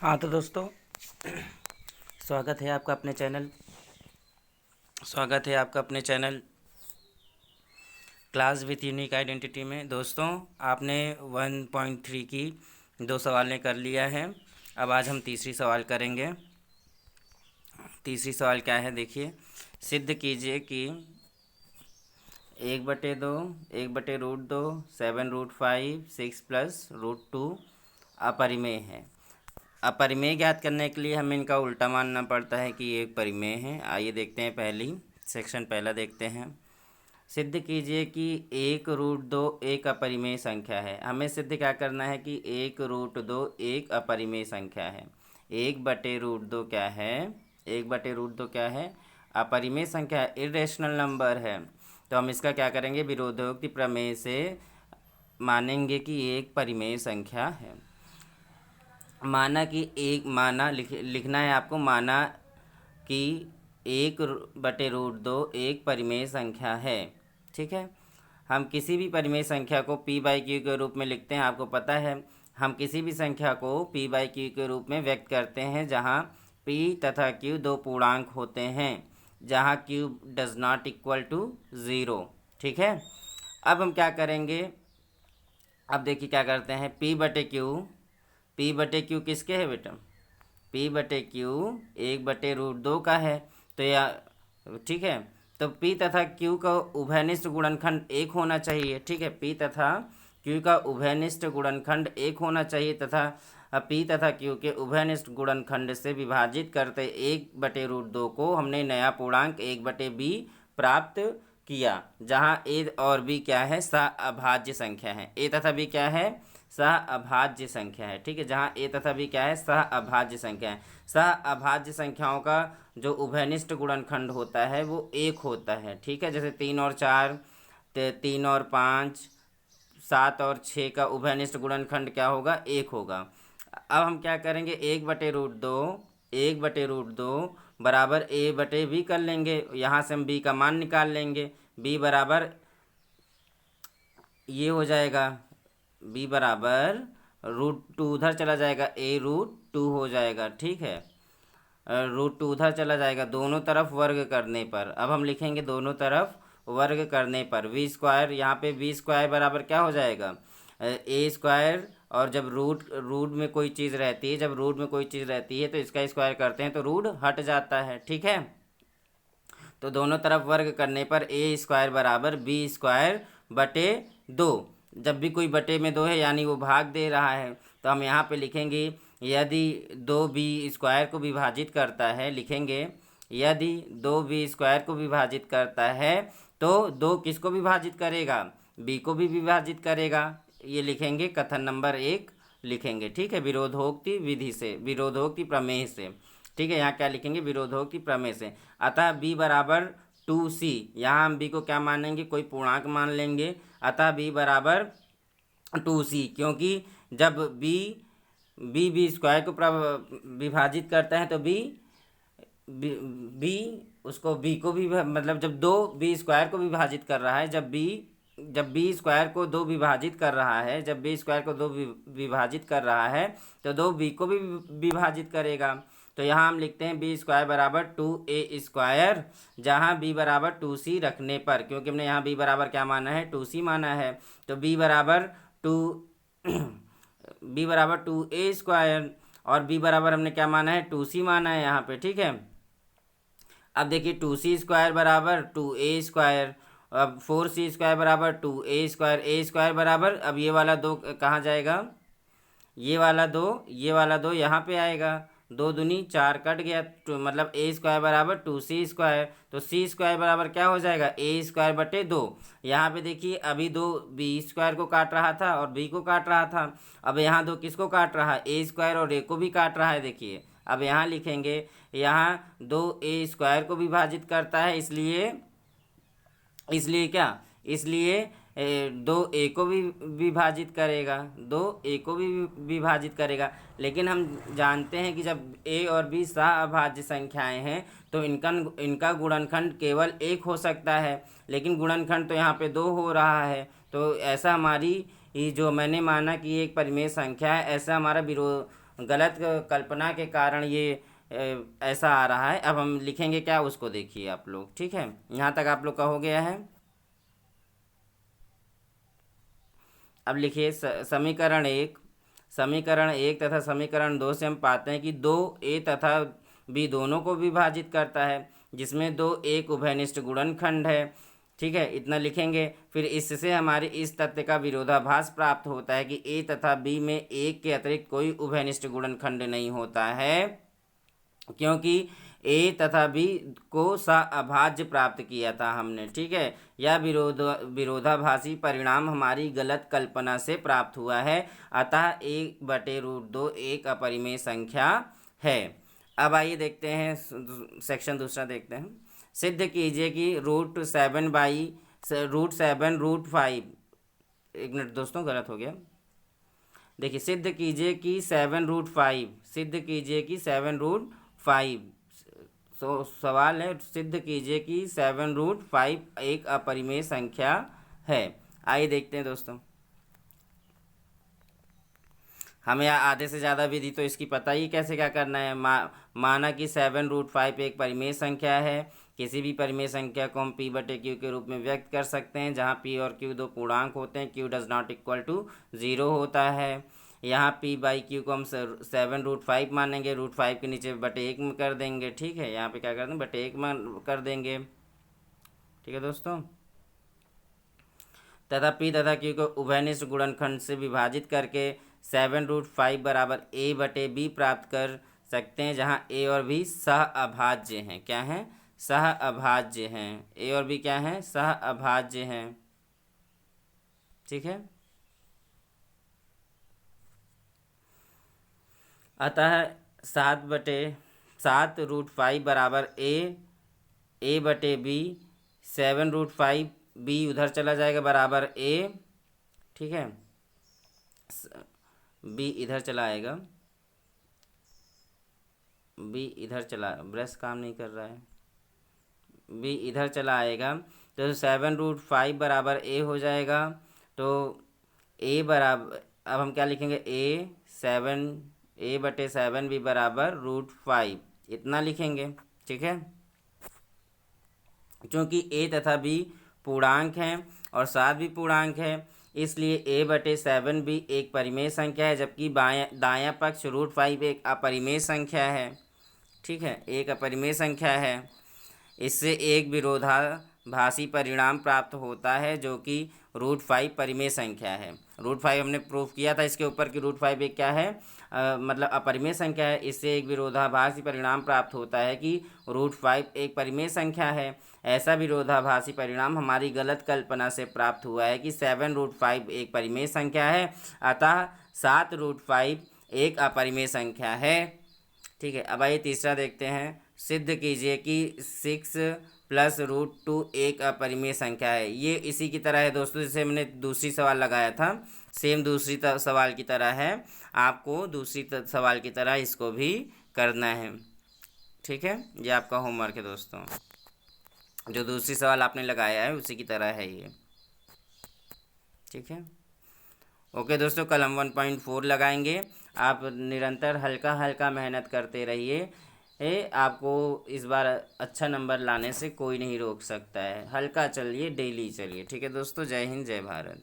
हाँ तो दोस्तों, स्वागत है आपका अपने चैनल स्वागत है आपका अपने channel class with unique identity में। दोस्तों, आपने 1.3 की 2 सवालें कर लिया है। अब आज हम तीसरी सवाल करेंगे। तीसरी सवाल क्या है, देखिए। सिद्ध कीजिए कि 1/2, 1/√2, 7√5, 6+√2 अपरिमेय है। अपरिमेय ज्ञात करने के लिए हमें इनका उल्टा मानना पड़ता है कि ये एक परिमेय है। आइए देखते हैं, सेक्शन पहला देखते हैं। सिद्ध कीजिए कि 1√2 एक अपरिमेय संख्या है। हमें सिद्ध क्या करना है कि 1√2 एक अपरिमेय संख्या है। 1/√2 क्या है? 1/√2 क्या है? अपरिमेय संख्या है, इरेशनल नंबर है। तो हम इसका क्या करेंगे, विरोधोक्ति प्रमेय से मानेंगे कि ये एक परिमेय संख्या है। लिखना है आपको, माना कि 1/√2 एक परिमेय संख्या है। ठीक है। हम किसी भी परिमेय संख्या को p/q के रूप में लिखते हैं। आपको पता है, हम किसी भी संख्या को p/q के रूप में व्यक्त करते हैं जहाँ p तथा q दो पूर्णांक होते हैं, जहाँ q does not equal to 0। ठीक है। अब हम क्या करेंगे, अब देखिए क्या करते हैं। p/q किसके है बेटा? p/q 1/√2 का है। तो या ठीक है, तो p तथा q का उभयनिष्ठ गुणनखंड 1 होना चाहिए। ठीक है, p तथा q का उभयनिष्ठ गुणनखंड 1 होना चाहिए, तथा p तथा q के उभयनिष्ठ गुणनखंड से विभाजित करते 1/√2 को हमने नया पूर्णांक 1/b प्राप्त किया, जहाँ a और b क्या है? सह-अभाज्य संख्या है। a तथा b क्या है? सह-अभाज्य संख्या है। ठीक है, जहाँ a तथा b क्या है? सह-अभाज्य संख्या है। सह-अभाज्य संख्याओं का जो उभयनिष्ठ गुणनखंड होता है वो 1 होता है। ठीक है, जैसे 3 और 4, 3 और 5, 7 और 6 का उभयनिष्ठ गुणनखंड क्या होगा? 1 होगा। अब हम क्या करेंगे, 1/√2 बराबर a/b कर लेंगे। यहाँ से हम b का मान निकाल लेंगे। b बराबर ये हो जाएगा, b बराबर √2 उधर चला जाएगा, a√2 हो जाएगा। ठीक है, √2 उधर चला जाएगा दोनों तरफ वर्ग करने पर। अब हम लिखेंगे दोनों तरफ वर्ग करने पर v²। यहाँ पे v² बराबर क्या हो जाएगा? a²। और जब रूट में कोई चीज़ रहती है, तो इसका स्क्वायर करते हैं तो रूट हट जाता है। ठीक है, तो दोनों तरफ वर्ग करने पर a² बराबर b²/2। जब भी कोई बटे में 2 है यानी वो भाग दे रहा है, तो हम यहाँ पे लिखेंगे यदि 2b² को विभाजित करता है, लिखेंगे यदि 2b² को विभाजित करता है तो 2 किसको विभाजित करेगा? b को भी विभाजित करेगा। ये लिखेंगे, कथन नंबर 1 लिखेंगे। ठीक है, विरोधोक्ति विधि से, विरोधोक्ति प्रमेय से। ठीक है, यहाँ क्या लिखेंगे? विरोधोक्ति प्रमेय से। अतः b बराबर 2c, यहाँ हम b को क्या मानेंगे? कोई पूर्णांक मान लेंगे। अतः b बराबर 2c, क्योंकि जब b² को विभाजित करता है तो b उसको b को भी, मतलब जब 2b² को विभाजित कर रहा है, जब b² को 2 विभाजित कर रहा है, जब b² को 2 विभाजित कर रहा है तो 2b को भी विभाजित करेगा। तो यहाँ हम लिखते हैं b² बराबर 2a², जहाँ b बराबर 2c रखने पर, क्योंकि हमने यहाँ b बराबर क्या माना है? 2c माना है। तो b बराबर 2a² और b बराबर हमने क्या माना है? 2c माना है यहाँ पे। ठीक है, अब देखिए 2c² बराबर 2a², अब 4c² बराबर 2a² बराबर, अब ये वाला 2 कहाँ जाएगा? ये वाला 2 यहाँ पे आएगा। 2 दूनी 4 कट गया, तो मतलब a² बराबर 2c²। तो c² बराबर क्या हो जाएगा? a²/2। यहाँ पे देखिए, अभी 2 b² को काट रहा था और b को काट रहा था। अब यहाँ 2 किसको काट रहा है? a² और a को भी काट रहा है। देखिए, अब यहाँ लिखेंगे, यहाँ 2a² को विभाजित करता है, इसलिए क्या? इसलिए 2a को भी विभाजित करेगा, 2a को भी विभाजित करेगा। लेकिन हम जानते हैं कि जब a और b सह-अभाज्य संख्याएं हैं तो इनका गुणनखंड केवल 1 हो सकता है, लेकिन गुणनखंड तो यहाँ पे 2 हो रहा है। तो ऐसा हमारी ये जो मैंने माना कि एक परिमेय संख्या है, ऐसा हमारा गलत कल्पना के कारण ये ऐसा आ रहा है। अब हम लिखेंगे क्या, उसको देखिए आप लोग। ठीक है, यहाँ तक आप लोग का हो गया है। अब लिखिए समीकरण एक तथा समीकरण दो से हम पाते हैं कि दो ए तथा बी दोनों को विभाजित करता है, जिसमें दो एक उभयनिष्ठ गुणनखंड है। ठीक है, इतना लिखेंगे। फिर इससे हमारे इस तथ्य का विरोधाभास प्राप्त होता है कि ए तथा बी में एक के अतिरिक्त कोई उभयनिष्ठ गुणनखंड नहीं होता है, क्योंकि ए तथा बी को अभाज्य प्राप्त किया था हमने। ठीक है, यह विरोधाभासी परिणाम हमारी गलत कल्पना से प्राप्त हुआ है, अतः 1/√2 एक अपरिमेय संख्या है। अब आइए देखते हैं, सेक्शन दूसरा देखते हैं। सिद्ध कीजिए कि √7 एक मिनट दोस्तों, गलत हो गया। देखिए, सिद्ध कीजिए कि 7√5 तो सवाल है, सिद्ध कीजिए कि 7√5 एक अपरिमेय संख्या है। आइए देखते हैं दोस्तों। हमें आधे से ज़्यादा विधि तो इसकी पता ही कैसे क्या करना है। माना कि 7√5 एक परिमेय संख्या है। किसी भी परिमेय संख्या को हम p/q के रूप में व्यक्त कर सकते हैं, जहाँ p और q दो पूर्णांक होते हैं, q does not equal to 0 होता है। यहाँ p/q को हम 7√5 मानेंगे, √5 के नीचे बटे 1 में कर देंगे। ठीक है, यहाँ पे क्या कर देंगे, बटे 1 में कर देंगे। ठीक है दोस्तों, तथा p तथा q को उभयनिष्ठ गुणनखंड से विभाजित करके 7√5 बराबर a/b प्राप्त कर सकते हैं, जहाँ a और b सह अभाज्य हैं। क्या हैं, सह अभाज्य हैं। a और b क्या हैं, सह अभाज्य हैं। ठीक है, अतः 7/7√5 बराबर a/b, 7√5 b उधर चला जाएगा बराबर a। ठीक है, b इधर चला आएगा, b इधर चला, ब्रश काम नहीं कर रहा है, b इधर चला आएगा, तो 7√5 बराबर a हो जाएगा। तो a बराबर, अब हम क्या लिखेंगे, a/7 भी बराबर √5, इतना लिखेंगे। ठीक है, क्योंकि a तथा b पूर्णांक हैं और 7 भी पूर्णांक है, इसलिए a/7 भी एक परिमेय संख्या है, जबकि दायां पक्ष √5 एक अपरिमेय संख्या है। ठीक है, एक अपरिमेय संख्या है। इससे एक विरोधाभासी परिणाम प्राप्त होता है, जो कि √5 परिमेय संख्या है। √5 हमने प्रूफ किया था इसके ऊपर कि √5 एक क्या है, मतलब अपरिमेय संख्या है। इससे एक विरोधाभासी परिणाम प्राप्त होता है कि √5 एक परिमेय संख्या है। ऐसा विरोधाभासी परिणाम हमारी गलत कल्पना से प्राप्त हुआ है कि 7√5 एक परिमेय संख्या है, अतः 7√5 एक अपरिमेय संख्या है। ठीक है, अब आइए तीसरा देखते हैं। सिद्ध कीजिए कि 6 + √2 एक अपरिमेय संख्या है। ये इसी की तरह है दोस्तों, जैसे हमने दूसरी सवाल लगाया था, सेम दूसरी सवाल की तरह है। आपको दूसरी सवाल की तरह इसको भी करना है। ठीक है, ये आपका होमवर्क है दोस्तों, जो दूसरी सवाल आपने लगाया है उसी की तरह है ये। ठीक है, ओके दोस्तों, कल हम 1.4 लगाएंगे। आप निरंतर हल्का हल्का मेहनत करते रहिए, आपको इस बार अच्छा नंबर लाने से कोई नहीं रोक सकता है। हल्का चलिए, डेली चलिए। ठीक है दोस्तों, जय हिंद, जय भारत।